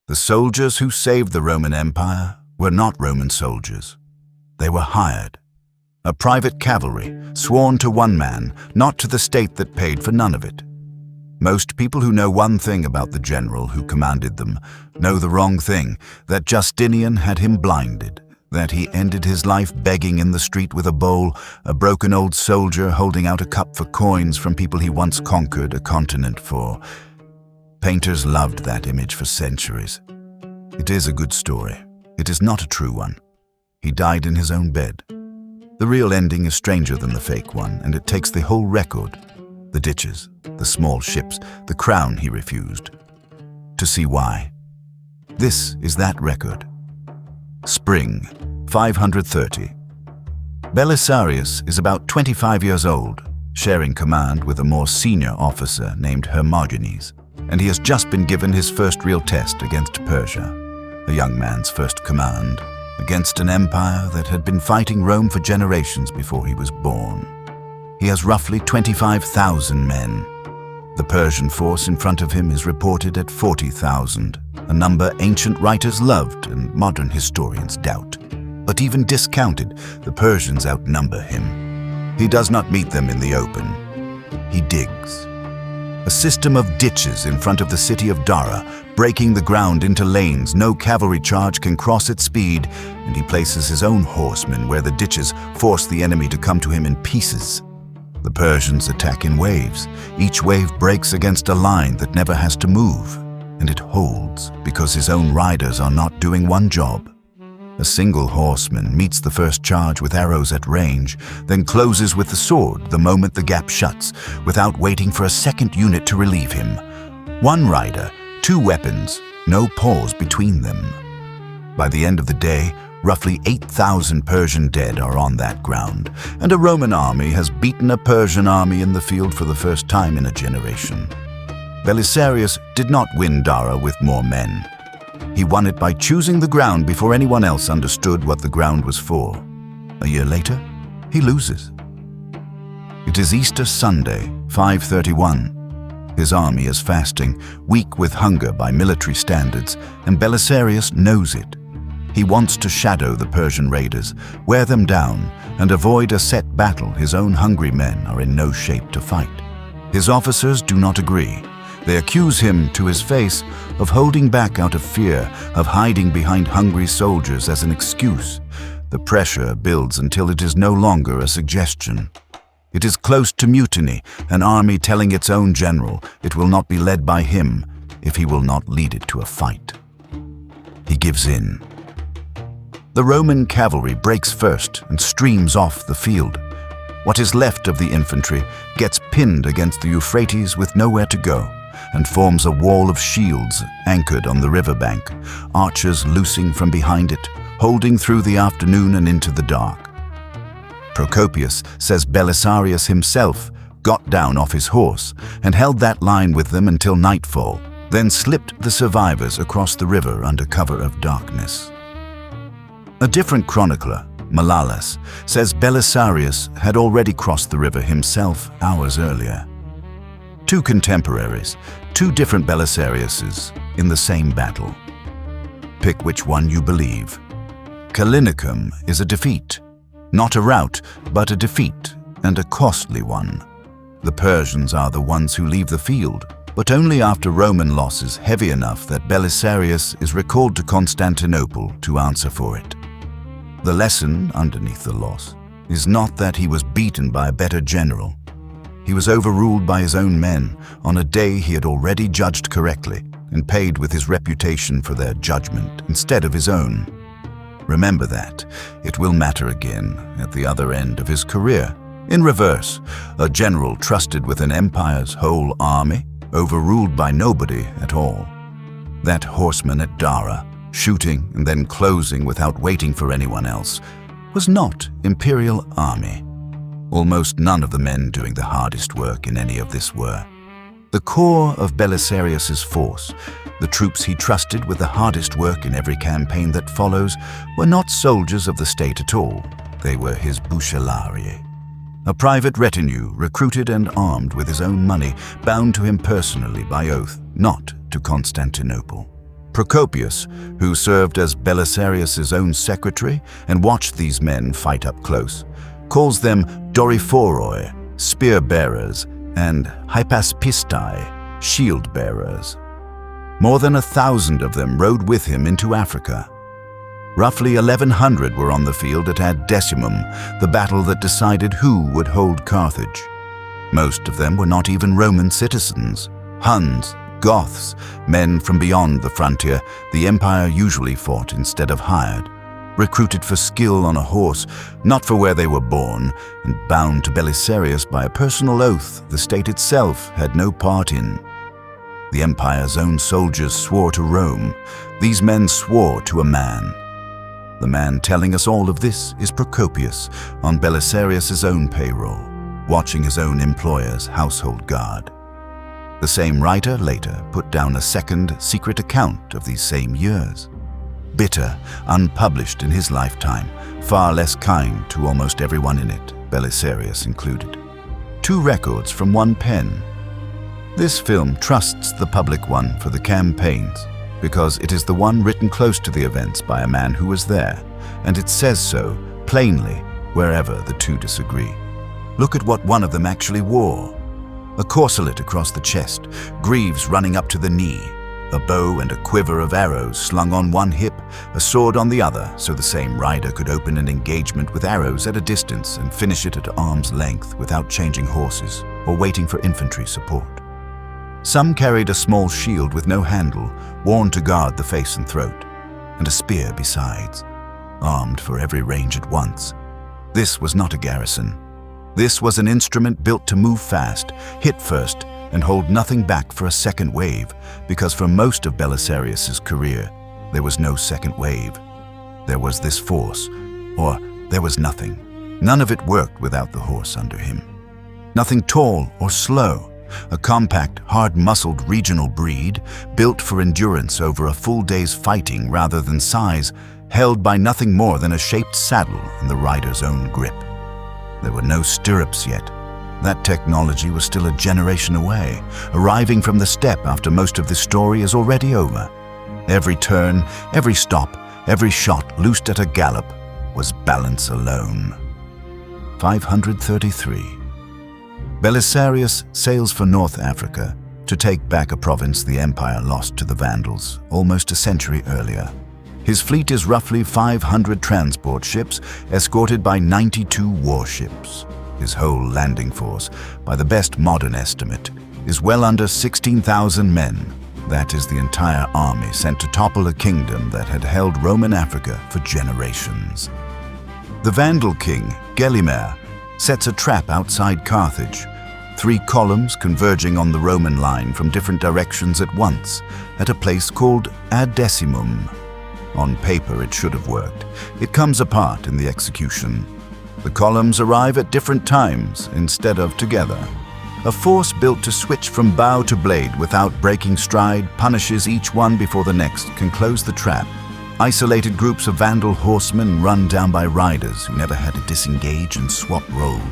The soldiers who saved the Roman Empire were not Roman soldiers. They were hired. A private cavalry, sworn to one man, not to the state that paid for none of it. Most people who know one thing about the general who commanded them know the wrong thing, that Justinian had him blinded, that he ended his life begging in the street with a bowl, a broken old soldier holding out a cup for coins from people he once conquered a continent for. Painters loved that image for centuries. It is a good story. It is not a true one. He died in his own bed. The real ending is stranger than the fake one, and it takes the whole record. The ditches, the small ships, the crown he refused. To see why. This is that record. Spring, 530. Belisarius is about 25 years old, sharing command with a more senior officer named Hermogenes, and he has just been given his first real test against Persia, a young man's first command, against an empire that had been fighting Rome for generations before he was born. He has roughly 25,000 men. The Persian force in front of him is reported at 40,000, a number ancient writers loved and modern historians doubt. But even discounted, the Persians outnumber him. He does not meet them in the open. He digs. A system of ditches in front of the city of Dara, breaking the ground into lanes no cavalry charge can cross at speed, and he places his own horsemen where the ditches force the enemy to come to him in pieces. The Persians attack in waves. Each wave breaks against a line that never has to move, and it holds because his own riders are not doing one job. A single horseman meets the first charge with arrows at range, then closes with the sword the moment the gap shuts, without waiting for a second unit to relieve him. One rider, two weapons, no pause between them. By the end of the day, roughly 8,000 Persian dead are on that ground, and a Roman army has beaten a Persian army in the field for the first time in a generation. Belisarius did not win Dara with more men. He won it by choosing the ground before anyone else understood what the ground was for. A year later, he loses. It is Easter Sunday, 531. His army is fasting, weak with hunger by military standards, and Belisarius knows it. He wants to shadow the Persian raiders, wear them down, and avoid a set battle his own hungry men are in no shape to fight. His officers do not agree. They accuse him to his face of holding back out of fear, of hiding behind hungry soldiers as an excuse. The pressure builds until it is no longer a suggestion. It is close to mutiny, an army telling its own general it will not be led by him if he will not lead it to a fight. He gives in. The Roman cavalry breaks first and streams off the field. What is left of the infantry gets pinned against the Euphrates with nowhere to go, and forms a wall of shields anchored on the riverbank, archers loosing from behind it, holding through the afternoon and into the dark. Procopius says Belisarius himself got down off his horse and held that line with them until nightfall, then slipped the survivors across the river under cover of darkness. A different chronicler, Malalas, says Belisarius had already crossed the river himself hours earlier. Two contemporaries, two different Belisariuses in the same battle. Pick which one you believe. Callinicum is a defeat. Not a rout, but a defeat, and a costly one. The Persians are the ones who leave the field, but only after Roman loss is heavy enough that Belisarius is recalled to Constantinople to answer for it. The lesson underneath the loss is not that he was beaten by a better general. He was overruled by his own men on a day he had already judged correctly and paid with his reputation for their judgment instead of his own. Remember that. It will matter again at the other end of his career. In reverse, a general trusted with an empire's whole army, overruled by nobody at all. That horseman at Dara, shooting and then closing without waiting for anyone else, was not imperial army. Almost none of the men doing the hardest work in any of this were. The core of Belisarius's force, the troops he trusted with the hardest work in every campaign that follows, were not soldiers of the state at all. They were his bucellarii. A private retinue recruited and armed with his own money, bound to him personally by oath, not to Constantinople. Procopius, who served as Belisarius' own secretary and watched these men fight up close, calls them doriphoroi, spear-bearers, and hypaspistai, shield-bearers. More than 1,000 of them rode with him into Africa. Roughly 1,100 were on the field at Ad Decimum, the battle that decided who would hold Carthage. Most of them were not even Roman citizens. Huns, Goths, men from beyond the frontier the empire usually fought instead of hired, recruited for skill on a horse, not for where they were born, and bound to Belisarius by a personal oath the state itself had no part in. The empire's own soldiers swore to Rome. These men swore to a man. The man telling us all of this is Procopius, on Belisarius' own payroll, watching his own employer's household guard. The same writer later put down a second secret account of these same years. Bitter, unpublished in his lifetime, far less kind to almost everyone in it, Belisarius included. 2 records from one pen. This film trusts the public one for the campaigns, because it is the one written close to the events by a man who was there, and it says so plainly wherever the two disagree. Look at what one of them actually wore. A corselet across the chest, greaves running up to the knee, a bow and a quiver of arrows slung on one hip, a sword on the other, so the same rider could open an engagement with arrows at a distance and finish it at arm's length without changing horses or waiting for infantry support. Some carried a small shield with no handle, worn to guard the face and throat, and a spear besides, armed for every range at once. This was not a garrison. This was an instrument built to move fast, hit first, and hold nothing back for a second wave, because for most of Belisarius' career, there was no second wave. There was this force, or there was nothing. None of it worked without the horse under him. Nothing tall or slow, a compact, hard-muscled regional breed, built for endurance over a full day's fighting rather than size, held by nothing more than a shaped saddle and the rider's own grip. There were no stirrups yet. That technology was still a generation away, arriving from the steppe after most of this story is already over. Every turn, every stop, every shot loosed at a gallop was balance alone. 533. Belisarius sails for North Africa to take back a province the empire lost to the Vandals almost a century earlier. His fleet is roughly 500 transport ships, escorted by 92 warships. His whole landing force, by the best modern estimate, is well under 16,000 men. That is the entire army sent to topple a kingdom that had held Roman Africa for generations. The Vandal king, Gelimer, sets a trap outside Carthage, 3 columns converging on the Roman line from different directions at once, at a place called Ad Decimum. On paper, it should have worked. It comes apart in the execution. The columns arrive at different times instead of together. A force built to switch from bow to blade without breaking stride, punishes each one before the next, can close the trap. Isolated groups of Vandal horsemen run down by riders who never had to disengage and swap roles.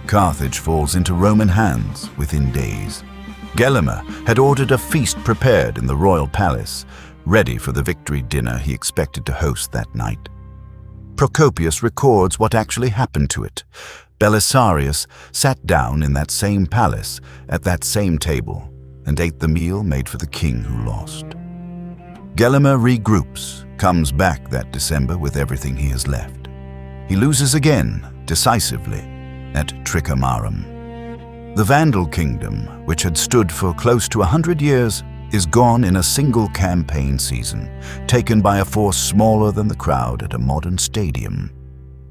Carthage falls into Roman hands within days. Gelimer had ordered a feast prepared in the royal palace, ready for the victory dinner he expected to host that night. Procopius records what actually happened to it. Belisarius sat down in that same palace, at that same table, and ate the meal made for the king who lost. Gelimer regroups, comes back that December with everything he has left. He loses again, decisively, at Tricamarum. The Vandal kingdom, which had stood for close to 100 years, is gone in a single campaign season, taken by a force smaller than the crowd at a modern stadium.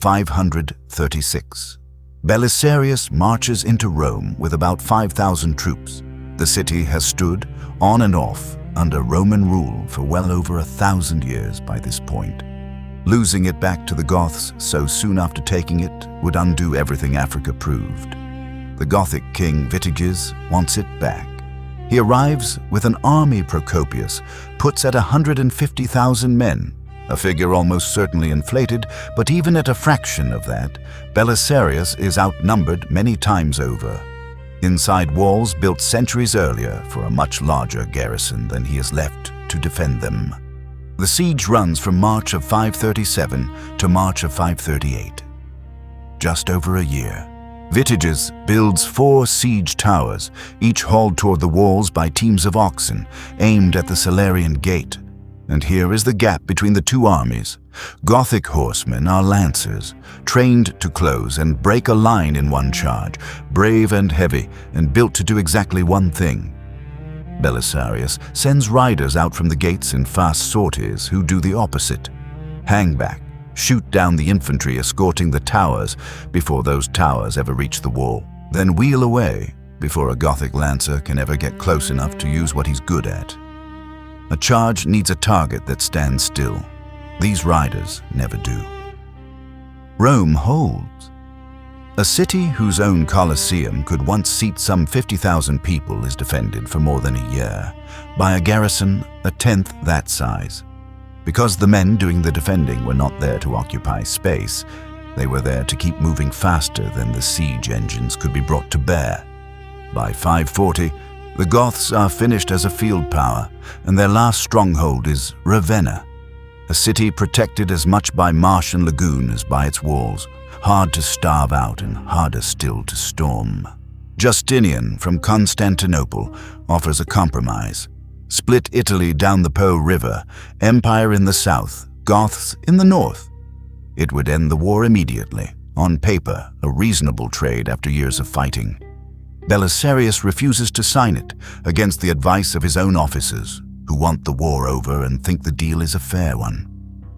536. Belisarius marches into Rome with about 5,000 troops. The city has stood, on and off, under Roman rule for well over 1,000 years by this point. Losing it back to the Goths so soon after taking it would undo everything Africa proved. The Gothic king Vitiges wants it back. He arrives with an army Procopius puts at 150,000 men, a figure almost certainly inflated, but even at a fraction of that, Belisarius is outnumbered many times over. Inside walls built centuries earlier for a much larger garrison than he has left to defend them. The siege runs from March of 537 to March of 538. Just over a year. Vitiges builds 4 siege towers, each hauled toward the walls by teams of oxen, aimed at the Salarian gate. And here is the gap between the two armies. Gothic horsemen are lancers, trained to close and break a line in one charge, brave and heavy, and built to do exactly one thing. Belisarius sends riders out from the gates in fast sorties who do the opposite. Hang back, shoot down the infantry escorting the towers before those towers ever reach the wall, then wheel away before a Gothic lancer can ever get close enough to use what he's good at. A charge needs a target that stands still. These riders never do. Rome holds. A city whose own Colosseum could once seat some 50,000 people is defended for more than a year by a garrison a tenth that size. Because the men doing the defending were not there to occupy space, they were there to keep moving faster than the siege engines could be brought to bear. By 540, the Goths are finished as a field power, and their last stronghold is Ravenna, a city protected as much by marsh and lagoon as by its walls, hard to starve out and harder still to storm. Justinian from Constantinople offers a compromise. Split Italy down the Po River, Empire in the south, Goths in the north. It would end the war immediately, on paper a reasonable trade after years of fighting. Belisarius refuses to sign it, against the advice of his own officers, who want the war over and think the deal is a fair one.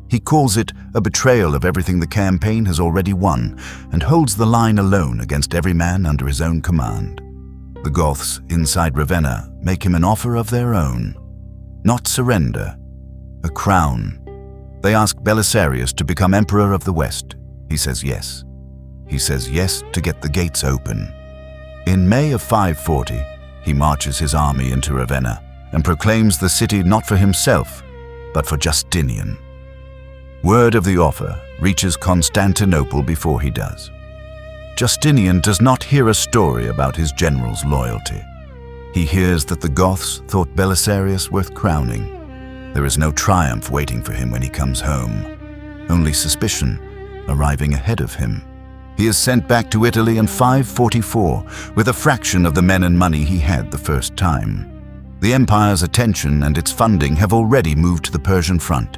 He calls it a betrayal of everything the campaign has already won, and holds the line alone against every man under his own command. The Goths inside Ravenna make him an offer of their own. Not surrender, a crown. They ask Belisarius to become Emperor of the West. He says yes. He says yes to get the gates open. In May of 540, he marches his army into Ravenna and proclaims the city not for himself, but for Justinian. Word of the offer reaches Constantinople before he does. Justinian does not hear a story about his general's loyalty. He hears that the Goths thought Belisarius worth crowning. There is no triumph waiting for him when he comes home, only suspicion arriving ahead of him. He is sent back to Italy in 544 with a fraction of the men and money he had the first time. The empire's attention and its funding have already moved to the Persian front.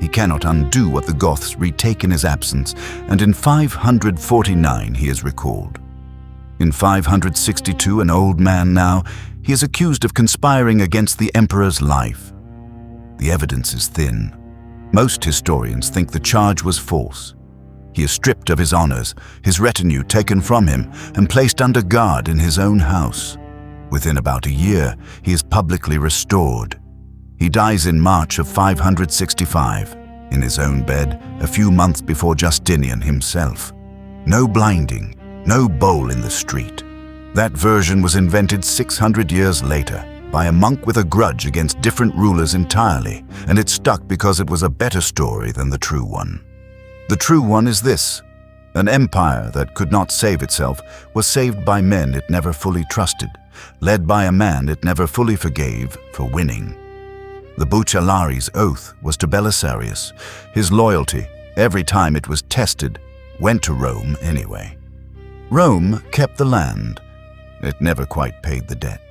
He cannot undo what the Goths retake in his absence, and in 549 he is recalled. In 562, an old man now, he is accused of conspiring against the emperor's life. The evidence is thin. Most historians think the charge was false. He is stripped of his honors, his retinue taken from him, and placed under guard in his own house. Within about a year, he is publicly restored. He dies in March of 565, in his own bed, a few months before Justinian himself. No blinding, no bowl in the street. That version was invented 600 years later by a monk with a grudge against different rulers entirely, and it stuck because it was a better story than the true one. The true one is this: an empire that could not save itself was saved by men it never fully trusted, led by a man it never fully forgave for winning. The bucellari's oath was to Belisarius. His loyalty, every time it was tested, went to Rome anyway. Rome kept the land. It never quite paid the debt.